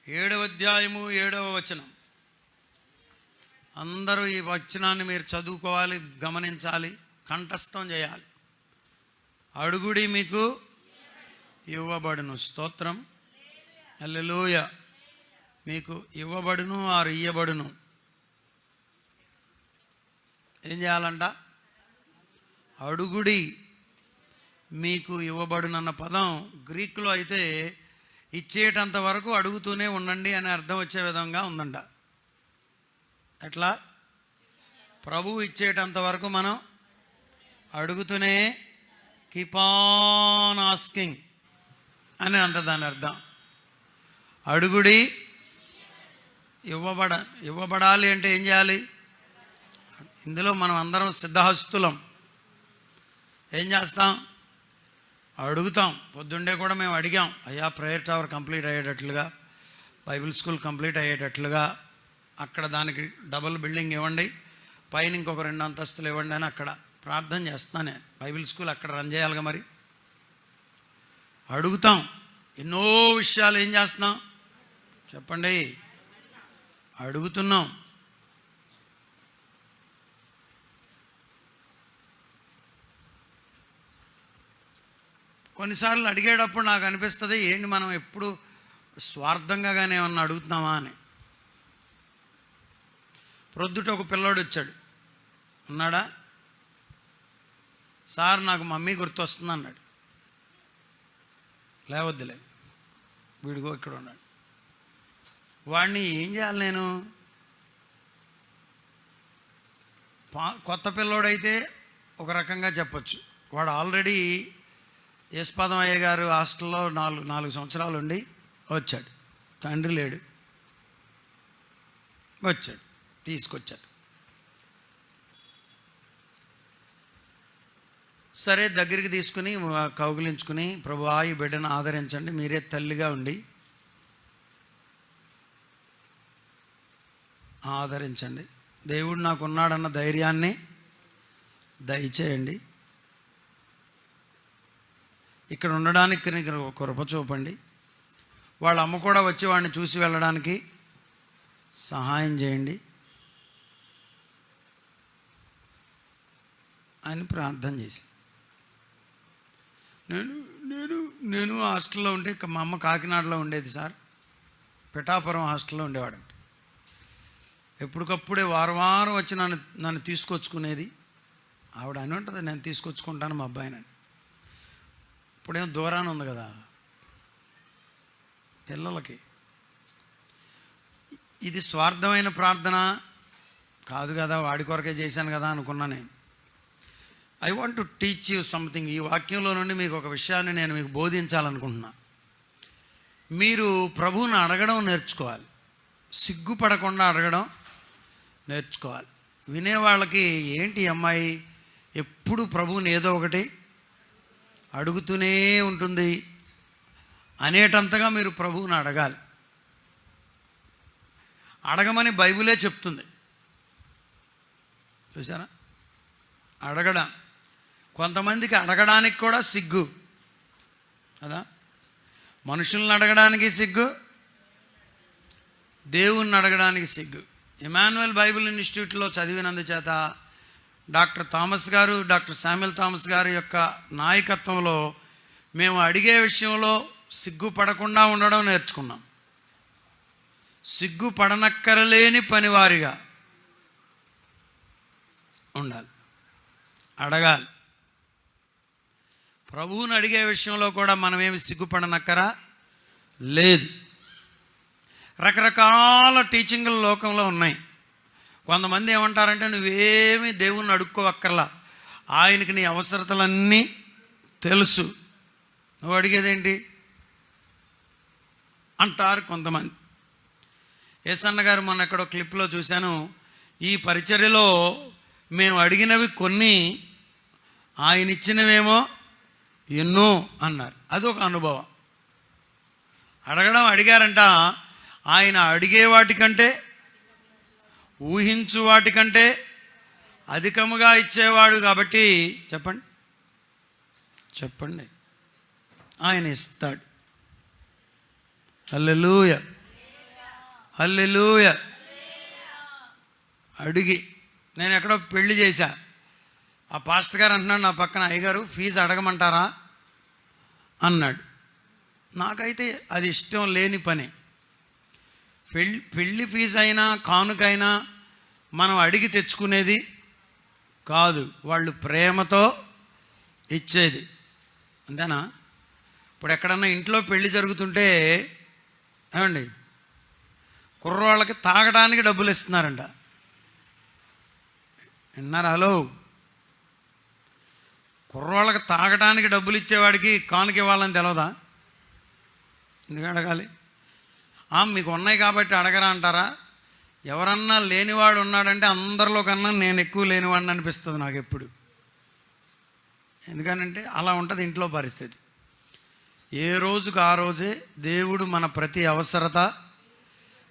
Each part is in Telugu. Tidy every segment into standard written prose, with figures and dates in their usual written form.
7వ అధ్యాయము 7వ వచనం. అందరూ ఈ వచనాన్ని మీరు చదువుకోవాలి, గమనించాలి, కంఠస్థం చేయాలి. అడుగుడి మీకు ఇవ్వబడును. స్తోత్రం, హల్లెలూయా. మీకు ఇవ్వబడును, ఆరు ఇయ్యబడును. ఏం చేయాలంట? అడుగుడి మీకు ఇవ్వబడునన్న పదం గ్రీకులో అయితే ఇచ్చేటంత వరకు అడుగుతూనే ఉండండి అని అర్థం వచ్చే విధంగా ఉందంట. ఎట్లా? ప్రభువు ఇచ్చేటంత వరకు మనం అడుగుతూనే, కీప్ ఆన్ ఆస్కింగ్ అని అంట దాని అర్థం. అడుగుడి ఇవ్వబడాలి అంటే ఏం చేయాలి? ఇందులో మనం అందరం సిద్ధహస్తులం. ఏం చేస్తాం? అడుగుతాం. పొద్దుండే కూడా మేము అడిగాం, అయ్యా ప్రేయర్ టవర్ కంప్లీట్ అయ్యేటట్లుగా, బైబిల్ స్కూల్ కంప్లీట్ అయ్యేటట్లుగా, అక్కడ దానికి డబుల్ బిల్డింగ్ ఇవ్వండి, పైన ఇంకొక 2 అంతస్తులు ఇవ్వండి అని అక్కడ ప్రార్థన చేస్తాను. నేను బైబిల్ స్కూల్ అక్కడ రన్ చేయాలిగా. మరి అడుగుతాం. ఎన్నో విషయాలు ఏం చేస్తున్నాం చెప్పండి? అడుగుతున్నాం. కొన్నిసార్లు అడిగేటప్పుడు నాకు అనిపిస్తుంది, ఏంటి మనం ఎప్పుడు స్వార్థంగానే ఏమన్నా అడుగుతున్నామా అని. ప్రొద్దుట ఒక పిల్లోడు వచ్చాడు. ఉన్నాడా? సార్ నాకు మమ్మీ గుర్తొస్తుంది అన్నాడు. లేవద్దులే, వీడిగో ఇక్కడ ఉన్నాడు. వాడిని ఏం చేయాలి నేను? కొత్త పిల్లోడైతే ఒక రకంగా చెప్పచ్చు. వాడు ఆల్రెడీ యేసుపాదం అయ్య గారు హాస్టల్లో 4 సంవత్సరాలు ఉండి వచ్చాడు. తండ్రి లేడు, వచ్చాడు, తీసుకొచ్చాడు. సరే, దగ్గరికి తీసుకుని కౌగిలించుకుని, ప్రభువా ఈ బిడ్డను ఆదరించండి, మీరే తల్లిగా ఉండి ఆదరించండి, దేవుడు నాకు ఉన్నాడన్న ధైర్యాన్ని దయచేయండి, ఇక్కడ ఉండడానికి కృప చూపండి, వాళ్ళ అమ్మ కూడా వచ్చి వాడిని చూసి వెళ్ళడానికి సహాయం చేయండి అని ప్రార్థన చేసి, నేను హాస్టల్లో ఉంటే, మా అమ్మ కాకినాడలో ఉండేది సార్, పిఠాపురం హాస్టల్లో ఉండేవాడు. ఎప్పటికప్పుడే వారం వచ్చి నన్ను తీసుకొచ్చుకునేది. ఆవిడ అని ఉంటుంది, నేను తీసుకొచ్చుకుంటాను మా అబ్బాయిని. ఇప్పుడేమో దూరాన్ని ఉంది కదా పిల్లలకి. ఇది స్వార్థమైన ప్రార్థన కాదు కదా, వాడి కొరకే చేశాను కదా అనుకున్నా నేను. I want to teach you something. ఈ వాక్యంలో నుండి మీకు ఒక విషయాన్ని నేను మీకు బోధించాలనుకుంటున్నా. మీరు ప్రభువుని అడగడం నేర్చుకోవాలి, సిగ్గుపడకుండా అడగడం నేర్చుకోవాలి. వినేవాళ్ళకి ఏంటి అమ్మాయి ఎప్పుడు ప్రభువుని ఏదో ఒకటి అడుగుతూనే ఉంటుంది అనేటంతగా మీరు ప్రభువుని అడగాలి. అడగమని బైబిలే చెప్తుంది. చూసారా? అడగడం. కొంతమందికి అడగడానికి కూడా సిగ్గు కదా. మనుషుల్ని అడగడానికి సిగ్గు, దేవుణ్ణి అడగడానికి సిగ్గు. ఇమాన్యుయల్ బైబిల్ ఇన్స్టిట్యూట్లో చదివినందుచేత డాక్టర్ థామస్ గారు, డాక్టర్ శామ్యుల్ థామస్ గారి యొక్క నాయకత్వంలో మేము అడిగే విషయంలో సిగ్గుపడకుండా ఉండడం నేర్చుకున్నాం. సిగ్గుపడనక్కరలేని పనివారిగా ఉండాలి, అడగాలి. ప్రభువుని అడిగే విషయంలో కూడా మనమేమి సిగ్గుపడనక్కరా లేదు. రకరకాల టీచింగ్లు లోకంలో ఉన్నాయి. కొంతమంది ఏమంటారంటే, నువ్వేమీ దేవుణ్ణి అడుక్కోవక్కర్లా, ఆయనకి నీ అవసరతలన్నీ తెలుసు, నువ్వు అడిగేదేంటి అంటారు కొంతమంది. యేసన్న గారు మొన్న ఎక్కడో క్లిప్లో చూశాను, ఈ పరిచర్యలో మేము అడిగినవి కొన్ని, ఆయన ఇచ్చినవేమో ఎన్నో అన్నారు. అదొక అనుభవం. అడిగారంట, ఆయన అడిగే వాటికంటే, ఊహించు వాటికంటే అధికముగా ఇచ్చేవాడు కాబట్టి చెప్పండి ఆయన ఇస్తాడు. హల్లెలూయా. హల్లెలూయా. అడిగి నేను ఎక్కడో పెళ్లి చేశా, ఆ పాస్టర్ గారు అంటున్నాడు నా పక్కన, అయ్యగారు ఫీజు అడగమంటారా అన్నాడు. నాకైతే అది ఇష్టం లేని పని. పెళ్ళి ఫీజు అయినా కానుకైనా మనం అడిగి తెచ్చుకునేది కాదు, వాళ్ళు ప్రేమతో ఇచ్చేది, అంతేనా? ఇప్పుడు ఎక్కడన్నా ఇంట్లో పెళ్లి జరుగుతుంటే ఏమండి, కుర్రోళ్ళకి తాగడానికి డబ్బులు ఇస్తున్నారంట. విన్నారా? హలో, కుర్రోళ్ళకి తాగడానికి డబ్బులు ఇచ్చేవాడికి కానుక ఇవ్వాలని తెలియదా? ఎందుకు అడగాలి? మీకు ఉన్నాయి కాబట్టి అడగరా అంటారా? ఎవరన్నా లేనివాడు ఉన్నాడంటే అందరిలో కన్నా నేను ఎక్కువ లేనివాడిని అనిపిస్తుంది నాకు ఎప్పుడు. ఎందుకనంటే అలా ఉంటుంది ఇంట్లో పరిస్థితి. ఏ రోజుకు ఆ రోజే దేవుడు మన ప్రతి అవసరత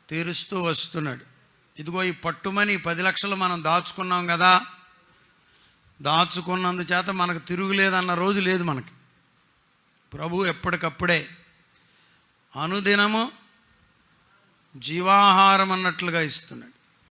తీరుస్తూ వస్తున్నాడు. ఇదిగో ఈ పట్టుమని 10 లక్షలు మనం దాచుకున్నాం కదా, దాచుకున్నందుచేత మనకు తిరుగులేదన్న రోజు లేదు మనకి. ప్రభు ఎప్పటికప్పుడే అనుదినము జీవాహారం అన్నట్లుగా ఇస్తున్నాడు.